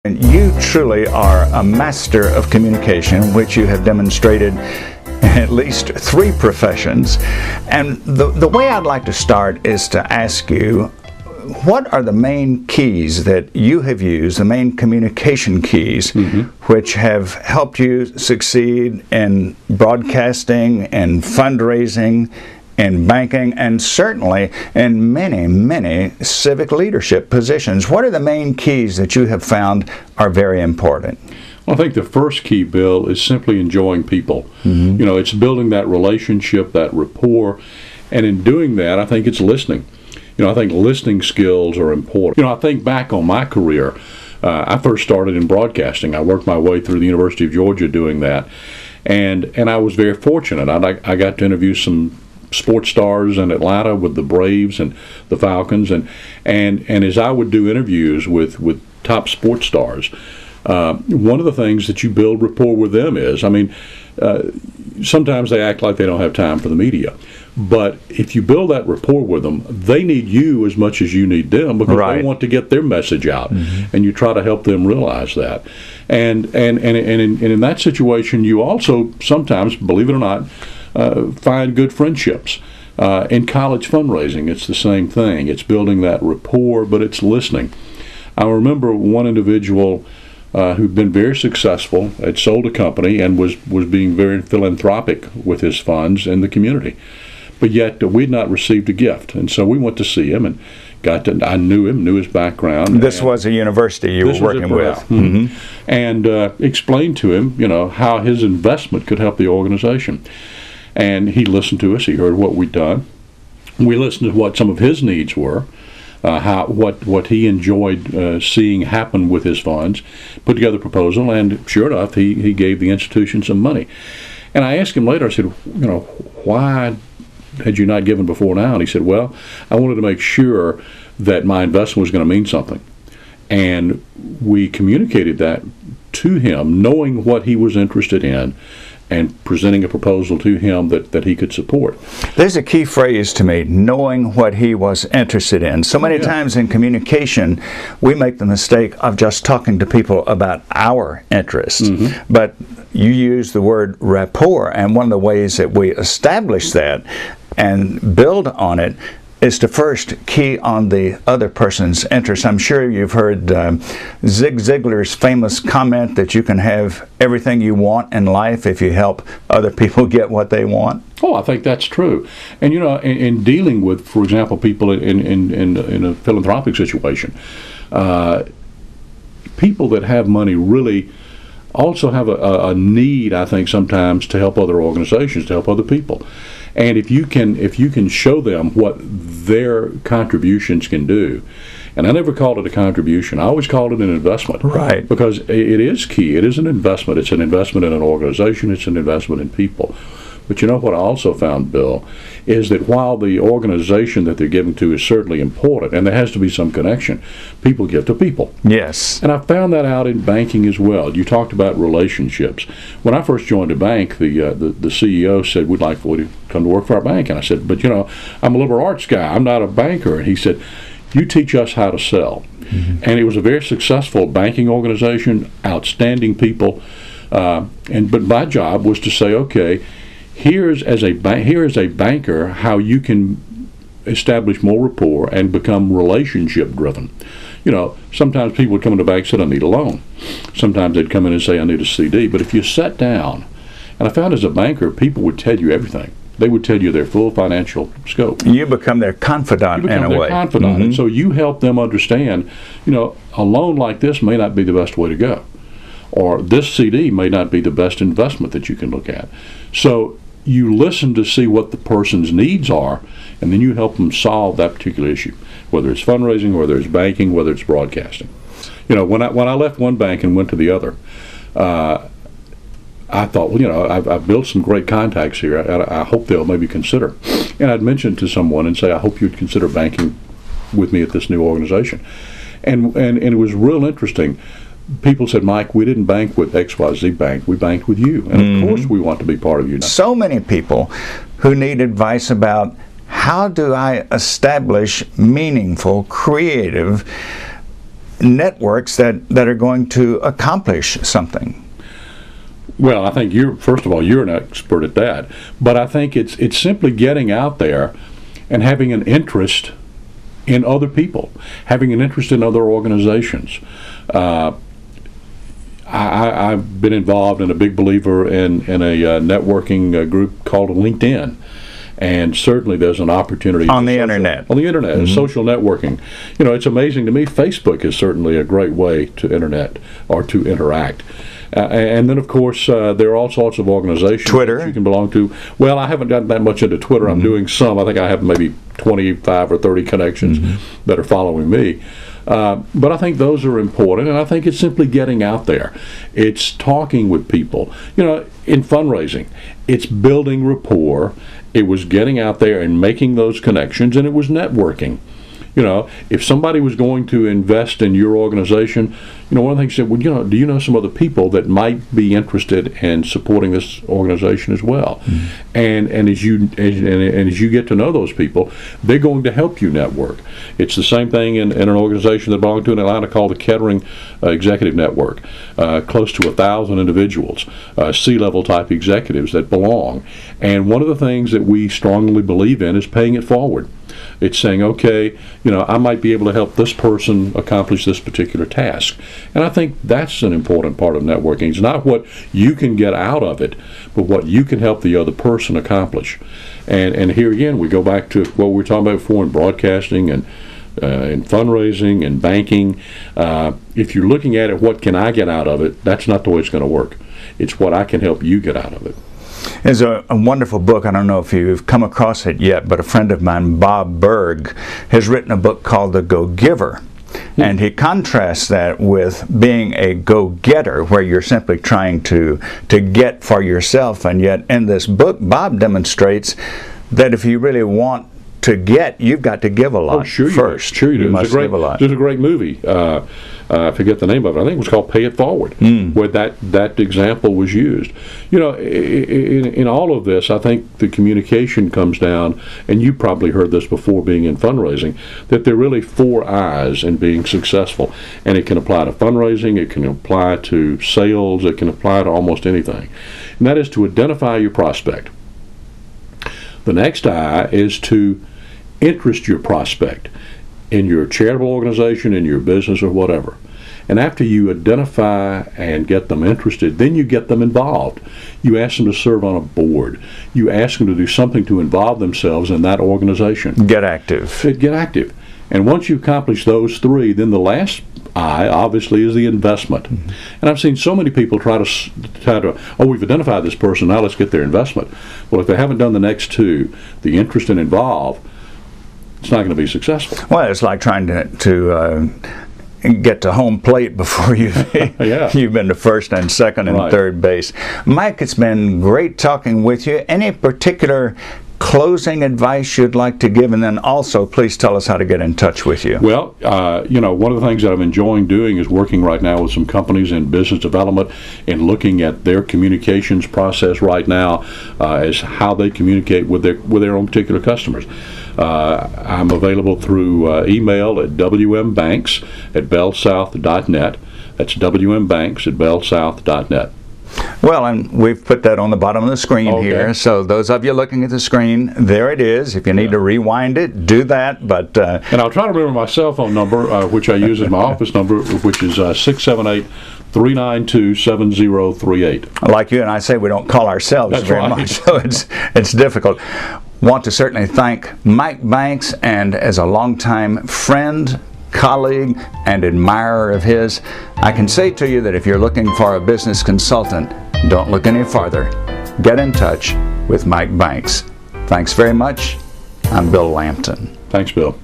You truly are a master of communication, which you have demonstrated in at least 3 professions. And the way I'd like to start is to ask you, what are the main keys that you have used, the main communication keys, which have helped you succeed in broadcasting and fundraising in banking, and certainly in many, many civic leadership positions? What are the main keys that you have found are very important? Well, I think the first key, Bill, is simply enjoying people. You know, it's building that relationship, that rapport, and in doing that, I think it's listening. You know, I think listening skills are important. You know, I think back on my career. I first started in broadcasting. I worked my way through the University of Georgia doing that, and I was very fortunate. I got to interview some sports stars in Atlanta with the Braves and the Falcons, and as I would do interviews with top sports stars, one of the things that you build rapport with them is, I mean, sometimes they act like they don't have time for the media, but if you build that rapport with them, they need you as much as you need them, because they want to get their message out, and you try to help them realize that. And in that situation, you also sometimes, believe it or not, find good friendships. In college fundraising, it's the same thing. It's building that rapport, but it's listening. I remember one individual who'd been very successful, had sold a company, and was being very philanthropic with his funds in the community. But yet we'd not received a gift. And so we went to see him and I knew him, knew his background. This was a university you were working with. And explained to him, you know, how his investment could help the organization. And he listened to us. He heard what we'd done. We listened to what some of his needs were, what he enjoyed seeing happen with his funds, put together a proposal, and sure enough, he gave the institution some money. And I asked him later, I said, you know, why had you not given before now? And he said, well, I wanted to make sure that my investment was going to mean something. And we communicated that to him, knowing what he was interested in, and presenting a proposal to him that he could support. There's a key phrase to me, knowing what he was interested in. So many times in communication, we make the mistake of just talking to people about our interests. But you use the word rapport, and one of the ways that we establish that and build on it is to first key on the other person's interest. I'm sure you've heard Zig Ziglar's famous comment that you can have everything you want in life if you help other people get what they want. Oh, I think that's true. And you know, in dealing with, for example, people in a philanthropic situation, people that have money really also have a need, I think, sometimes to help other organizations, to help other people. And if you can show them what their contributions can do, and I never called it a contribution, I always called it an investment. Right. Because it is key. It is an investment. It's an investment in an organization. It's an investment in people. But you know what I also found, Bill, is that while the organization that they're giving to is certainly important, and there has to be some connection, people give to people. Yes. And I found that out in banking as well. You talked about relationships. When I first joined a bank, the CEO said, we'd like for you to come to work for our bank. And I said, but you know, I'm a liberal arts guy. I'm not a banker. And he said, you teach us how to sell. And it was a very successful banking organization, outstanding people. But my job was to say, okay, here is a banker how you can establish more rapport and become relationship driven. You know, sometimes people would come into banks and say, I need a loan. Sometimes they'd come in and say, I need a CD. But if you sat down, and I found as a banker, people would tell you everything. They would tell you their full financial scope. You become their confidant in a way. Confidant. And so you help them understand, you know, a loan like this may not be the best way to go. Or this CD may not be the best investment that you can look at. So you listen to see what the person's needs are, and then you help them solve that particular issue, whether it's fundraising, whether it's banking, whether it's broadcasting. You know, when I left one bank and went to the other, I thought, well, you know, I've built some great contacts here. I hope they'll maybe consider. And I'd mention to someone and say, I hope you'd consider banking with me at this new organization. And it was real interesting. People said, Mike, we didn't bank with XYZ Bank. We banked with you. And of course we want to be part of you now. So many people who need advice about how do I establish meaningful, creative networks that are going to accomplish something? Well, I think first of all, you're an expert at that. But I think it's simply getting out there and having an interest in other people, having an interest in other organizations. I've been involved and a big believer in a networking group called LinkedIn. And certainly there's an opportunity on the internet. On the internet, mm-hmm. Social networking. It's amazing to me. Facebook is certainly a great way to internet or to interact. And then, of course, there are all sorts of organizations Twitter that you can belong to. Well, I haven't gotten that much into Twitter. I'm doing some. I think I have maybe 25 or 30 connections that are following me. But I think those are important, and I think it's simply getting out there. It's talking with people. In fundraising, it's building rapport. It was getting out there and making those connections, and it was networking. If somebody was going to invest in your organization, one of the things you said, well, do you know some other people that might be interested in supporting this organization as well? Mm-hmm. And as you get to know those people, they're going to help you network. It's the same thing in an organization that belongs to in Atlanta called the Kettering Executive Network. Close to 1,000 individuals, C-level type executives that belong. And one of the things that we strongly believe in is paying it forward. It's saying, okay, I might be able to help this person accomplish this particular task. And I think that's an important part of networking. It's not what you can get out of it, but what you can help the other person accomplish. And here again, we go back to what we were talking about before in broadcasting and in fundraising and banking. If you're looking at it, what can I get out of it? That's not the way it's going to work. It's what I can help you get out of it. There's a wonderful book, I don't know if you've come across it yet, but a friend of mine, Bob Burg, has written a book called The Go-Giver. And he contrasts that with being a go-getter, where you're simply trying to get for yourself. And yet in this book, Bob demonstrates that if you really want to get, you've got to give a lot first. Sure you do. You must give a lot. There's a great movie. I forget the name of it. I think it was called Pay It Forward, where that example was used. In all of this, I think the communication comes down, and you probably heard this before being in fundraising, that there are really 4 I's in being successful. And it can apply to fundraising, it can apply to sales, it can apply to almost anything. And that is to identify your prospect. The next I is to interest your prospect in your charitable organization, in your business, or whatever. And after you identify and get them interested, then you get them involved. You ask them to serve on a board. You ask them to do something to involve themselves in that organization. Get active. Get active. And once you accomplish those 3, then the last I, obviously, is the investment. And I've seen so many people try to, we've identified this person, now let's get their investment. Well, if they haven't done the next 2, the interest and involve, it's not going to be successful. Well, it's like trying to get to home plate before you've been to first and second and third base. Mike, it's been great talking with you. Any particular closing advice you'd like to give, and then also please tell us how to get in touch with you? Well, one of the things that I'm enjoying doing is working right now with some companies in business development and looking at their communications process right now as how they communicate with their own particular customers. I'm available through email at wmbanks@bellsouth.net. That's wmbanks@bellsouth.net. Well, and we've put that on the bottom of the screen here, so those of you looking at the screen, there it is. If you need to rewind it, do that. But and I'll try to remember my cell phone number, which I use as my office number, which is 678-392-7038. Like you and I say, we don't call ourselves very much, so it's difficult. Want to certainly thank Mike Banks, and as a longtime friend, colleague, and admirer of his, I can say to you that if you're looking for a business consultant, don't look any farther. Get in touch with Mike Banks. Thanks very much. I'm Bill Lampton. Thanks, Bill.